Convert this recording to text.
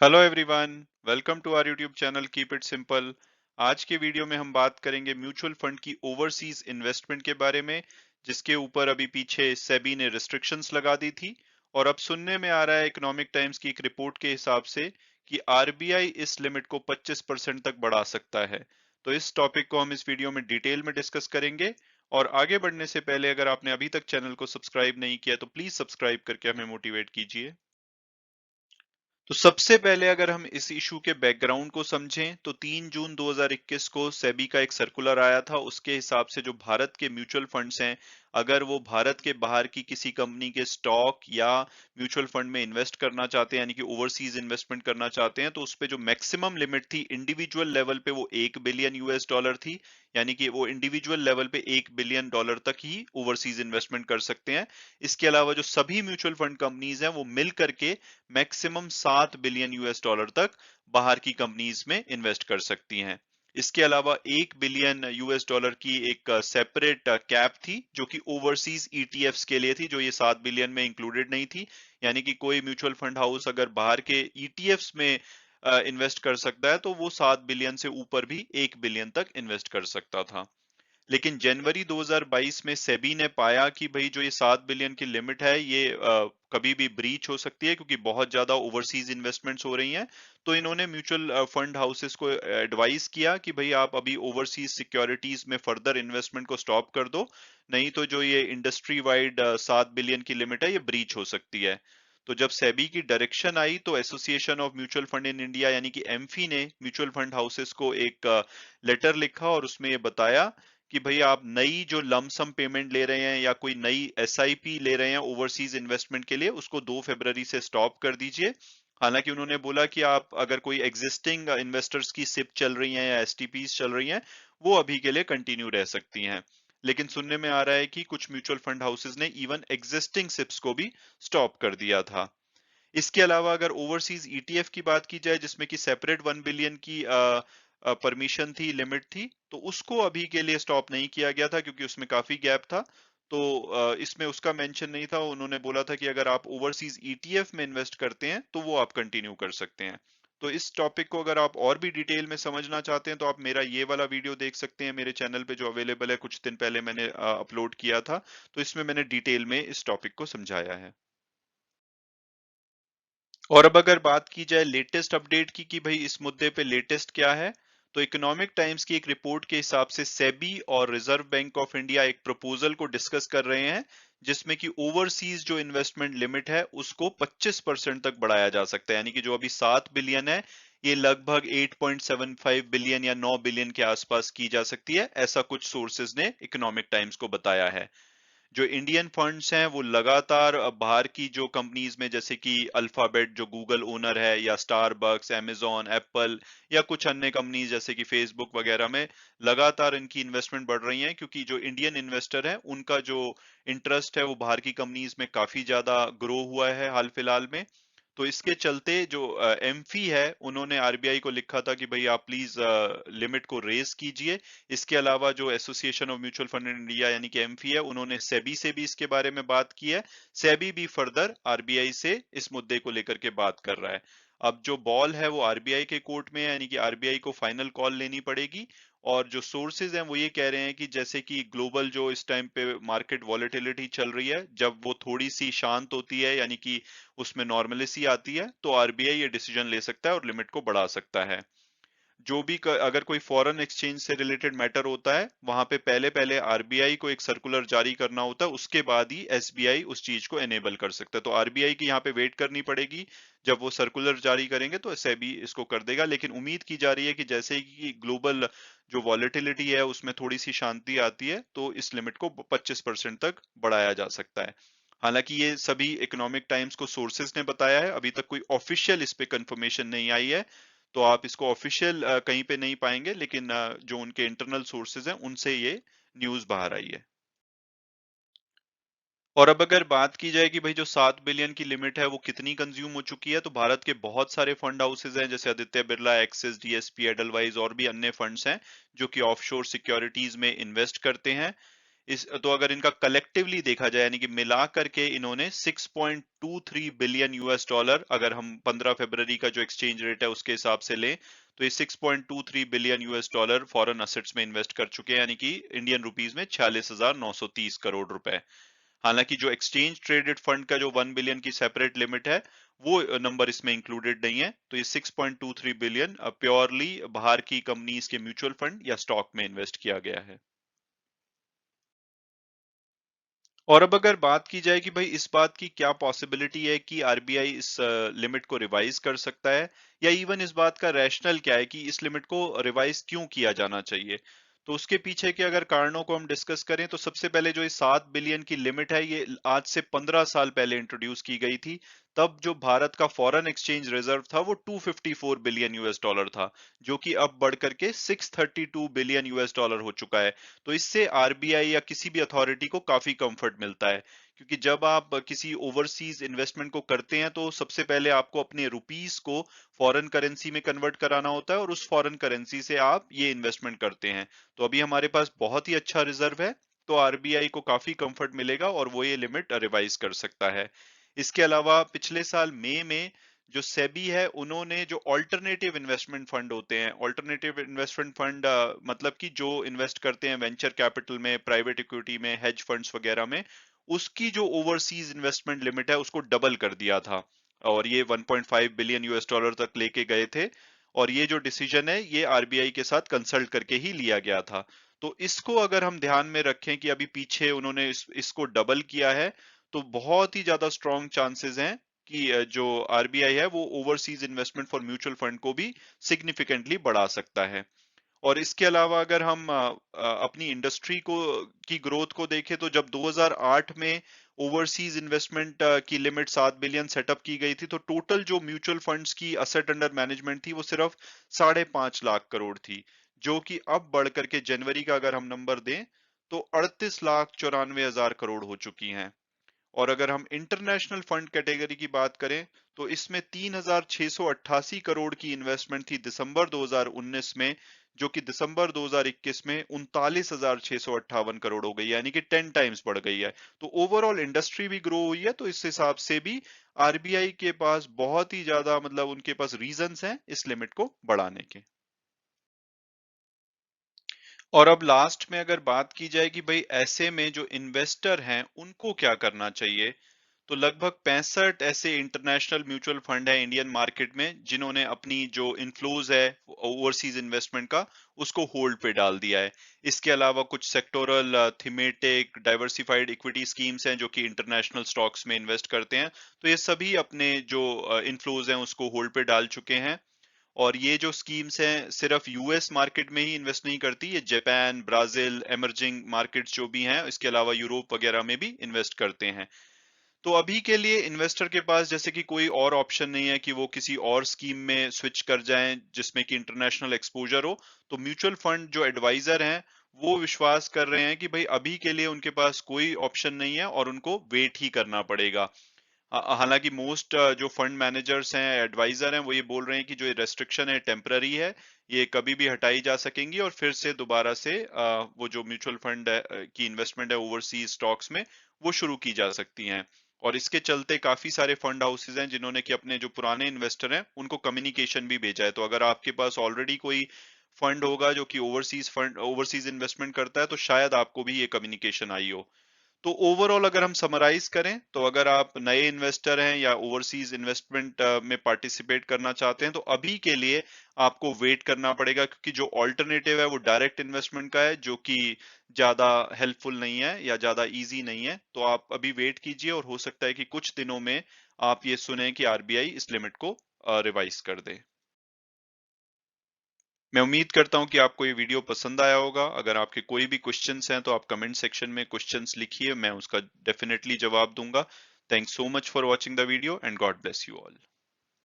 Hello everyone, welcome to our YouTube channel keep it simple. आज के video में हम बात करेंगे म्यूचुअल फंड की ओवरसीज इन्वेस्टमेंट के बारे में, जिसके ऊपर अभी पीछे सेबी ने रिस्ट्रिक्शंस लगा दी थी। और अब सुनने में आ रहा है इकोनॉमिक टाइम्स की एक रिपोर्ट के हिसाब से कि आरबीआई इस लिमिट को 25% तक बढ़ा सकता है। तो इस टॉपिक को हम इस वीडियो में डिटेल में डिस्कस करेंगे। और आगे बढ़ने से पहले अगर आपने अभी तक चैनल को सब्सक्राइब नहीं किया तो प्लीज सब्सक्राइब करके हमें मोटिवेट कीजिए। तो सबसे पहले अगर हम इस इशू के बैकग्राउंड को समझें तो 3 जून 2021 को सेबी का एक सर्कुलर आया था। उसके हिसाब से जो भारत के म्यूचुअल फंड्स हैं, अगर वो भारत के बाहर की किसी कंपनी के स्टॉक या म्यूचुअल फंड में इन्वेस्ट करना चाहते हैं, यानी कि ओवरसीज इन्वेस्टमेंट करना चाहते हैं, तो उस पे जो मैक्सिमम लिमिट थी इंडिविजुअल लेवल पे वो 1 बिलियन US डॉलर थी। यानी कि वो इंडिविजुअल लेवल पे 1 बिलियन डॉलर तक ही ओवरसीज इन्वेस्टमेंट कर सकते हैं। इसके अलावा जो सभी म्यूचुअल फंड कंपनीज हैं वो मिल करके मैक्सिमम 7 बिलियन US डॉलर तक बाहर की कंपनीज में इन्वेस्ट कर सकती हैं। इसके अलावा 1 बिलियन US डॉलर की एक सेपरेट कैप थी जो कि ओवरसीज ईटीएफ्स के लिए थी, जो ये 7 बिलियन में इंक्लूडेड नहीं थी। यानी कि कोई म्यूचुअल फंड हाउस अगर बाहर के ईटीएफ्स में इन्वेस्ट कर सकता है तो वो 7 बिलियन से ऊपर भी 1 बिलियन तक इन्वेस्ट कर सकता था। लेकिन जनवरी 2022 में सेबी ने पाया कि भाई जो ये 7 बिलियन की लिमिट है ये कभी भी ब्रीच हो सकती है, क्योंकि बहुत ज्यादा ओवरसीज इन्वेस्टमेंट्स हो रही हैं। तो इन्होंने म्यूचुअल फंड हाउसेस को एडवाइस किया कि भाई आप अभी ओवरसीज सिक्योरिटीज में फर्दर इन्वेस्टमेंट को स्टॉप कर दो, नहीं तो जो ये इंडस्ट्री वाइड 7 बिलियन की लिमिट है ये ब्रीच हो सकती है। तो जब सेबी की डायरेक्शन आई तो association of mutual fund in India यानी कि एमफी ने म्यूचुअल फंड हाउसेस को एक लेटर लिखा और उसमें ये बताया कि भाई आप नई जो लमसम पेमेंट ले रहे हैं या कोई नई एसआईपी ले रहे हैं ओवरसीज इन्वेस्टमेंट के लिए, उसको 2 फरवरी से स्टॉप कर दीजिए। हालांकि उन्होंने बोला कि आप अगर कोई एग्जिस्टिंग इन्वेस्टर्स की सिप चल रही हैं या एसटीपीज चल रही हैं, वो अभी के लिए कंटिन्यू रह सकती हैं। लेकिन सुनने में आ रहा है कि कुछ म्यूचुअल फंड हाउसेज ने इवन एग्जिस्टिंग सिप्स को भी स्टॉप कर दिया था। इसके अलावा अगर ओवरसीज ईटीएफ की बात की जाए, जिसमें कि सेपरेट 1 बिलियन की परमिशन थी, लिमिट थी, तो उसको अभी के लिए स्टॉप नहीं किया गया था क्योंकि उसमें काफी गैप था। तो इसमें उसका मेंशन नहीं था। उन्होंने बोला था कि अगर आप ओवरसीज ईटीएफ में इन्वेस्ट करते हैं तो वो आप कंटिन्यू कर सकते हैं। तो इस टॉपिक को अगर आप और भी डिटेल में समझना चाहते हैं तो आप मेरा ये वाला वीडियो देख सकते हैं मेरे चैनल पे, जो अवेलेबल है, कुछ दिन पहले मैंने अपलोड किया था। तो इसमें मैंने डिटेल में इस टॉपिक को समझाया है। और अब अगर बात की जाए लेटेस्ट अपडेट की कि भाई इस मुद्दे पे लेटेस्ट क्या है, तो इकोनॉमिक टाइम्स की एक रिपोर्ट के हिसाब से सेबी और रिजर्व बैंक ऑफ इंडिया एक प्रपोजल को डिस्कस कर रहे हैं, जिसमें कि ओवरसीज जो इन्वेस्टमेंट लिमिट है उसको 25% तक बढ़ाया जा सकता है। यानी कि जो अभी 7 बिलियन है, ये लगभग 8.75 बिलियन या 9 बिलियन के आसपास की जा सकती है, ऐसा कुछ सोर्सेज ने इकोनॉमिक टाइम्स को बताया है। जो इंडियन फंड्स हैं वो लगातार बाहर की जो कंपनीज में, जैसे कि अल्फाबेट जो गूगल ओनर है, या स्टारबक्स, amazon, एप्पल, या कुछ अन्य कंपनीज जैसे कि फेसबुक वगैरह में लगातार इनकी इन्वेस्टमेंट बढ़ रही है, क्योंकि जो इंडियन इन्वेस्टर है उनका जो इंटरेस्ट है वो बाहर की कंपनीज में काफी ज्यादा ग्रो हुआ है हाल फिलहाल में। तो इसके चलते जो एमफी है उन्होंने आरबीआई को लिखा था कि भाई आप प्लीज लिमिट को रेज कीजिए। इसके अलावा जो association of mutual fund in India यानी कि एमफी है, उन्होंने सेबी से भी इसके बारे में बात की है। सेबी भी फर्दर आरबीआई से इस मुद्दे को लेकर के बात कर रहा है। अब जो बॉल है वो आरबीआई के कोर्ट में है, यानी कि आरबीआई को फाइनल कॉल लेनी पड़ेगी। और जो सोर्सेज हैं वो ये कह रहे हैं कि जैसे कि ग्लोबल जो इस टाइम पे मार्केट वॉलेटिलिटी चल रही है, जब वो थोड़ी सी शांत होती है, यानी कि उसमें नॉर्मलिसी आती है, तो आरबीआई ये डिसीजन ले सकता है और लिमिट को बढ़ा सकता है। जो भी अगर कोई फॉरेन एक्सचेंज से रिलेटेड मैटर होता है, वहां पे पहले पहले आरबीआई को एक सर्कुलर जारी करना होता है, उसके बाद ही एसबीआई उस चीज को एनेबल कर सकता है। तो आरबीआई की यहाँ पे वेट करनी पड़ेगी। जब वो सर्कुलर जारी करेंगे तो सेबी इसको कर देगा। लेकिन उम्मीद की जा रही है कि जैसे ही ग्लोबल जो वॉलेटिलिटी है उसमें थोड़ी सी शांति आती है, तो इस लिमिट को 25% तक बढ़ाया जा सकता है। हालांकि ये सभी इकोनॉमिक टाइम्स को सोर्सेज ने बताया है, अभी तक कोई ऑफिशियल इस पे कंफर्मेशन नहीं आई है। तो आप इसको ऑफिशियल कहीं पे नहीं पाएंगे, लेकिन जो उनके इंटरनल सोर्सेज हैं उनसे ये न्यूज बाहर आई है। और अब अगर बात की जाए कि भाई जो 7 बिलियन की लिमिट है वो कितनी कंज्यूम हो चुकी है, तो भारत के बहुत सारे फंड हाउसेज हैं, जैसे Aditya Birla, axis, DSP, Edelweiss और भी अन्य फंड्स हैं जो कि ऑफशोर सिक्योरिटीज में इन्वेस्ट करते हैं। इस तो अगर इनका कलेक्टिवली देखा जाए यानी कि मिला करके इन्होंने 6.23 बिलियन यूएस डॉलर, अगर हम 15 फरवरी का जो एक्सचेंज रेट है उसके हिसाब से लें तो ये 6.23 billion US dollar foreign assets में इन्वेस्ट कर चुके हैं, यानी कि इंडियन रुपीस में 46,930 करोड़ रुपए। हालांकि जो एक्सचेंज ट्रेडेड फंड का जो 1 बिलियन की सेपरेट लिमिट है वो नंबर इसमें इंक्लूडेड नहीं है। तो ये 6.23 बिलियन प्योरली बाहर की कंपनीज के म्यूचुअल फंड या स्टॉक में इन्वेस्ट किया गया है। और अब अगर बात की जाए कि भाई इस बात की क्या पॉसिबिलिटी है कि आरबीआई इस लिमिट को रिवाइज कर सकता है, या इवन इस बात का रैशनल क्या है कि इस लिमिट को रिवाइज क्यों किया जाना चाहिए, तो उसके पीछे के अगर कारणों को हम डिस्कस करें तो सबसे पहले जो ये 7 बिलियन की लिमिट है ये आज से 15 साल पहले इंट्रोड्यूस की गई थी। तब जो भारत का फॉरेन एक्सचेंज रिजर्व था वो 254 बिलियन यूएस डॉलर था, जो कि अब बढ़ करके 632 बिलियन यूएस डॉलर हो चुका है। तो इससे आरबीआई या किसी भी अथॉरिटी को काफी कंफर्ट मिलता है, क्योंकि जब आप किसी ओवरसीज इन्वेस्टमेंट को करते हैं तो सबसे पहले आपको अपने रुपीस को फॉरेन करेंसी में कन्वर्ट कराना होता है और उस फॉरेन करेंसी से आप ये इन्वेस्टमेंट करते हैं। तो अभी हमारे पास बहुत ही अच्छा रिजर्व है, तो आरबीआई को काफी कंफर्ट मिलेगा और वो ये लिमिट रिवाइज कर सकता है। इसके अलावा पिछले साल मई में जो सेबी है उन्होंने जो ऑल्टरनेटिव इन्वेस्टमेंट फंड होते हैं, ऑल्टरनेटिव इन्वेस्टमेंट फंड मतलब कि जो इन्वेस्ट करते हैं वेंचर कैपिटल में, प्राइवेट इक्विटी में, हेज फंड्स वगैरह में, उसकी जो ओवरसीज इन्वेस्टमेंट लिमिट है उसको डबल कर दिया था और ये 1.5 बिलियन यूएस डॉलर तक लेके गए थे। और ये जो डिसीजन है ये आरबीआई के साथ कंसल्ट करके ही लिया गया था। तो इसको अगर हम ध्यान में रखें कि अभी पीछे उन्होंने इसको डबल किया है, तो बहुत ही ज्यादा स्ट्रॉन्ग चांसेस हैं कि जो आरबीआई है वो overseas investment for mutual fund को भी सिग्निफिकेंटली बढ़ा सकता है। और इसके अलावा अगर हम अपनी इंडस्ट्री को की ग्रोथ को देखें तो जब 2008 में ओवरसीज इन्वेस्टमेंट की लिमिट 7 बिलियन सेटअप की गई थी तो टोटल जो म्यूचुअल फंड्स की असेट अंडर मैनेजमेंट थी वो सिर्फ 5.5 लाख करोड़ थी, जो कि अब बढ़ करके जनवरी का अगर हम नंबर दें तो 38,94,000 करोड़ हो चुकी हैं। और अगर हम इंटरनेशनल फंड कैटेगरी की बात करें तो इसमें 3,688 करोड़ की इन्वेस्टमेंट थी दिसंबर 2019 में, जो कि दिसंबर 2021 में 39,658 करोड़ हो गई, यानी कि 10 टाइम्स बढ़ गई है। तो ओवरऑल इंडस्ट्री भी ग्रो हुई है, तो इस हिसाब से भी आरबीआई के पास बहुत ही ज्यादा मतलब उनके पास रीजंस हैं इस लिमिट को बढ़ाने के। और अब लास्ट में अगर बात की जाए कि भाई ऐसे में जो इन्वेस्टर हैं उनको क्या करना चाहिए, तो लगभग 65 ऐसे इंटरनेशनल म्यूचुअल फंड है इंडियन मार्केट में जिन्होंने अपनी जो इनफ्लोज है ओवरसीज इन्वेस्टमेंट का उसको होल्ड पे डाल दिया है। इसके अलावा कुछ sectoral thematic diversified equity schemes हैं जो कि इंटरनेशनल स्टॉक्स में इन्वेस्ट करते हैं, तो ये सभी अपने जो इनफ्लोज हैं उसको होल्ड पे डाल चुके हैं। और ये जो स्कीम्स हैं सिर्फ यूएस मार्केट में ही इन्वेस्ट नहीं करती, ये जापान, ब्राजील, एमर्जिंग मार्केट्स जो भी हैं, इसके अलावा यूरोप वगैरह में भी इन्वेस्ट करते हैं। तो अभी के लिए इन्वेस्टर के पास जैसे कि कोई और ऑप्शन नहीं है कि वो किसी और स्कीम में स्विच कर जाएं जिसमें कि इंटरनेशनल एक्सपोजर हो। तो म्यूचुअल फंड जो एडवाइजर हैं वो विश्वास कर रहे हैं कि भाई अभी के लिए उनके पास कोई ऑप्शन नहीं है और उनको वेट ही करना पड़ेगा। हालांकि मोस्ट जो फंड मैनेजर्स हैं, एडवाइजर हैं, वो ये बोल रहे हैं कि जो ये रेस्ट्रिक्शन है टेम्पररी है, ये कभी भी हटाई जा सकेंगी और फिर से दोबारा से वो जो म्यूचुअल फंड की इन्वेस्टमेंट है ओवरसीज स्टॉक्स में वो शुरू की जा सकती हैं। और इसके चलते काफी सारे फंड हाउसेज हैं जिन्होंने कि अपने जो पुराने इन्वेस्टर हैं उनको कम्युनिकेशन भी भेजा है। तो अगर आपके पास ऑलरेडी कोई फंड होगा जो कि ओवरसीज इन्वेस्टमेंट करता है तो शायद आपको भी ये कम्युनिकेशन आई हो। तो ओवरऑल अगर हम समराइज करें तो अगर आप नए इन्वेस्टर हैं या ओवरसीज इन्वेस्टमेंट में पार्टिसिपेट करना चाहते हैं तो अभी के लिए आपको वेट करना पड़ेगा, क्योंकि जो ऑल्टरनेटिव है वो डायरेक्ट इन्वेस्टमेंट का है जो कि ज्यादा हेल्पफुल नहीं है या ज्यादा इजी नहीं है। तो आप अभी वेट कीजिए और हो सकता है कि कुछ दिनों में आप ये सुने कि आरबीआई इस लिमिट को रिवाइज कर दे। मैं उम्मीद करता हूं कि आपको ये वीडियो पसंद आया होगा। अगर आपके कोई भी क्वेश्चंस हैं तो आप कमेंट सेक्शन में क्वेश्चंस लिखिए, मैं उसका डेफिनेटली जवाब दूंगा। Thanks so much for watching the video and God bless you all.